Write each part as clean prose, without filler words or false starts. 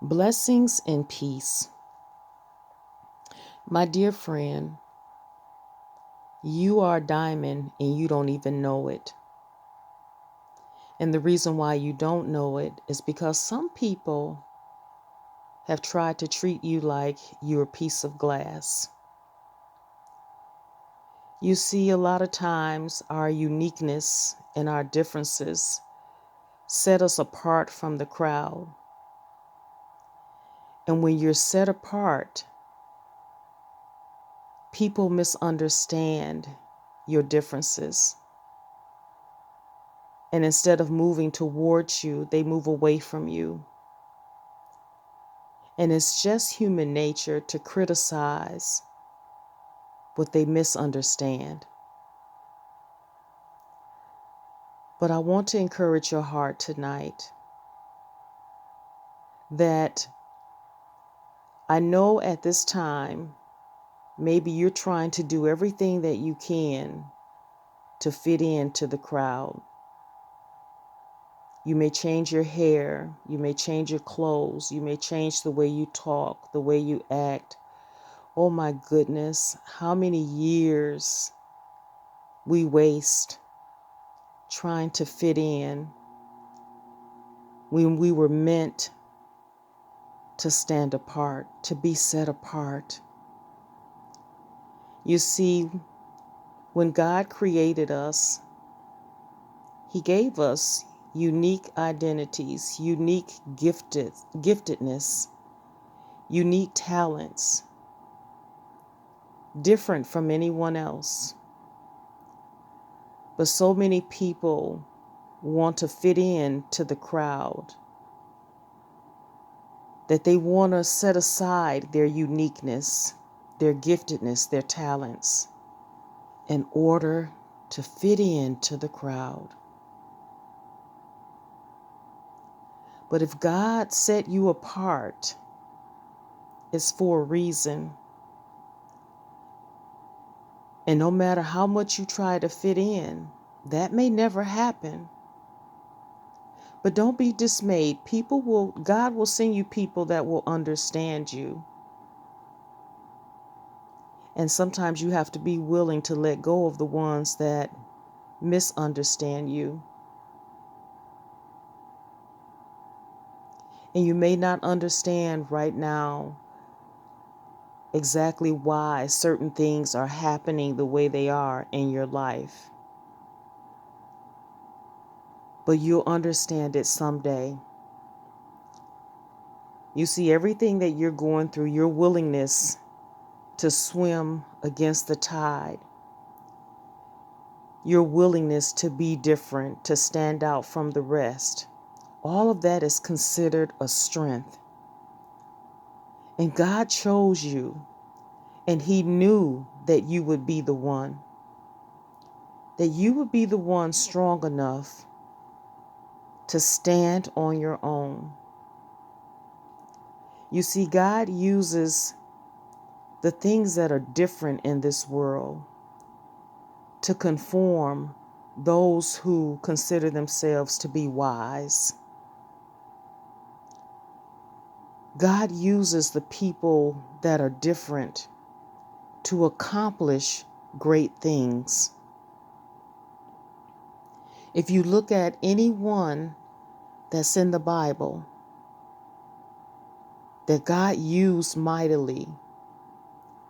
Blessings and peace. My dear friend, you are a diamond and you don't even know it. And the reason why you don't know it is because some people have tried to treat you like you're a piece of glass. You see, a lot of times our uniqueness and our differences set us apart from the crowd. And when you're set apart, people misunderstand your differences. And instead of moving towards you, they move away from you. And it's just human nature to criticize what they misunderstand. But I want to encourage your heart tonight that I know at this time, maybe you're trying to do everything that you can to fit into the crowd. You may change your hair, you may change your clothes, you may change the way you talk, the way you act. Oh my goodness, how many years we waste trying to fit in when we were meant to stand apart, to be set apart. You see, when God created us, He gave us unique identities, unique giftedness, unique talents, different from anyone else. But so many people want to fit in to the crowd that they want to set aside their uniqueness, their giftedness, their talents in order to fit into the crowd. But if God set you apart, it's for a reason. And no matter how much you try to fit in, that may never happen. But don't be dismayed. God will send you people that will understand you. And sometimes you have to be willing to let go of the ones that misunderstand you. And you may not understand right now exactly why certain things are happening the way they are in your life. But you'll understand it someday. You see, everything that you're going through, your willingness to swim against the tide, your willingness to be different, to stand out from the rest, all of that is considered a strength. And God chose you, and He knew that you would be the one, strong enough to stand on your own. You see, God uses the things that are different in this world to conform those who consider themselves to be wise. God uses the people that are different to accomplish great things. If you look at anyone that's in the Bible that God used mightily,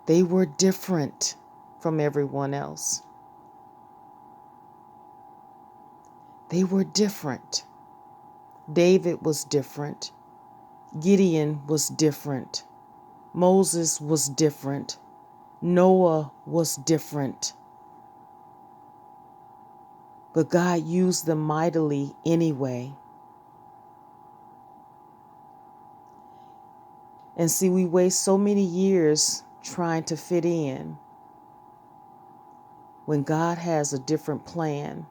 they were different from everyone else. They were different. David was different. Gideon was different. Moses was different. Noah was different. But God used them mightily anyway. And see, we waste so many years trying to fit in when God has a different plan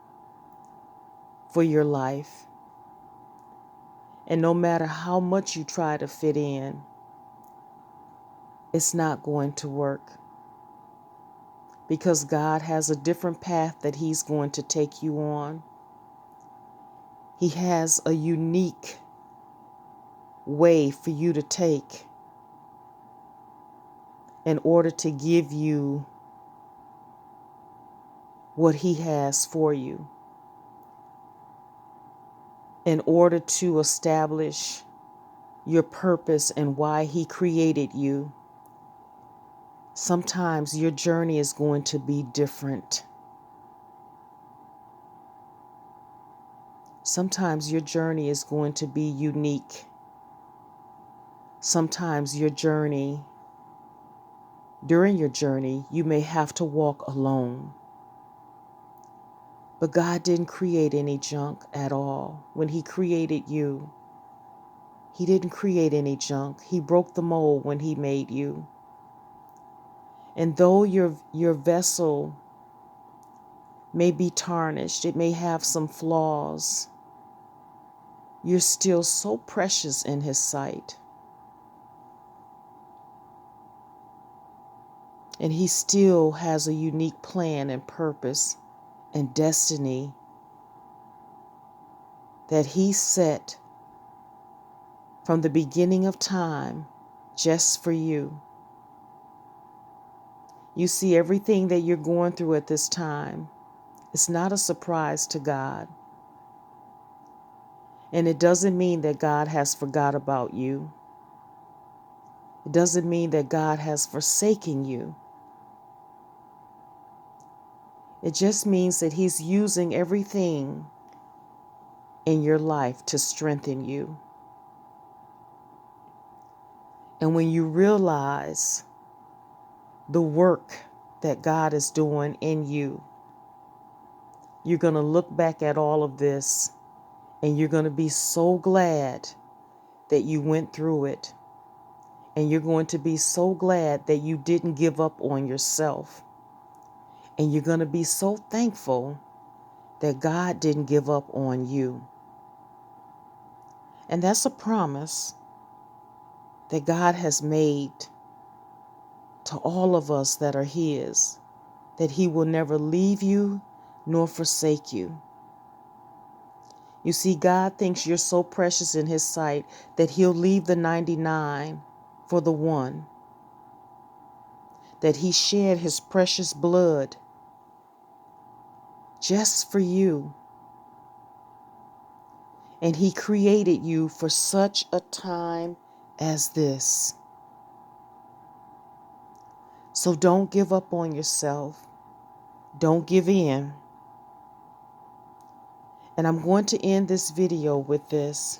for your life. And no matter how much you try to fit in, it's not going to work. Because God has a different path that He's going to take you on. He has a unique way for you to take in order to give you what He has for you, in order to establish your purpose and why He created you. Sometimes your journey is going to be different. Sometimes your journey is going to be unique. Sometimes during your journey, you may have to walk alone. But God didn't create any junk at all. When He created you, He didn't create any junk. He broke the mold when He made you. And though your vessel may be tarnished, it may have some flaws, you're still so precious in His sight. And He still has a unique plan and purpose and destiny that He set from the beginning of time just for you. You see, everything that you're going through at this time, it's not a surprise to God. And it doesn't mean that God has forgot about you. It doesn't mean that God has forsaken you. It just means that He's using everything in your life to strengthen you. And when you realize the work that God is doing in you, you're going to look back at all of this and you're going to be so glad that you went through it. And you're going to be so glad that you didn't give up on yourself. And you're going to be so thankful that God didn't give up on you. And that's a promise that God has made to all of us that are His, that He will never leave you nor forsake you. You see, God thinks you're so precious in His sight that He'll leave the 99 for the one, that He shed His precious blood just for you. And He created you for such a time as this. So don't give up on yourself. Don't give in. And I'm going to end this video with this.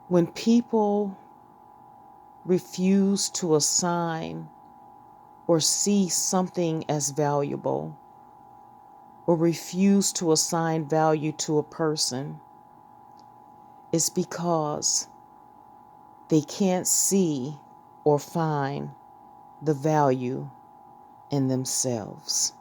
When people refuse to assign or see something as valuable, or refuse to assign value to a person, it's because they can't see or find the value in themselves.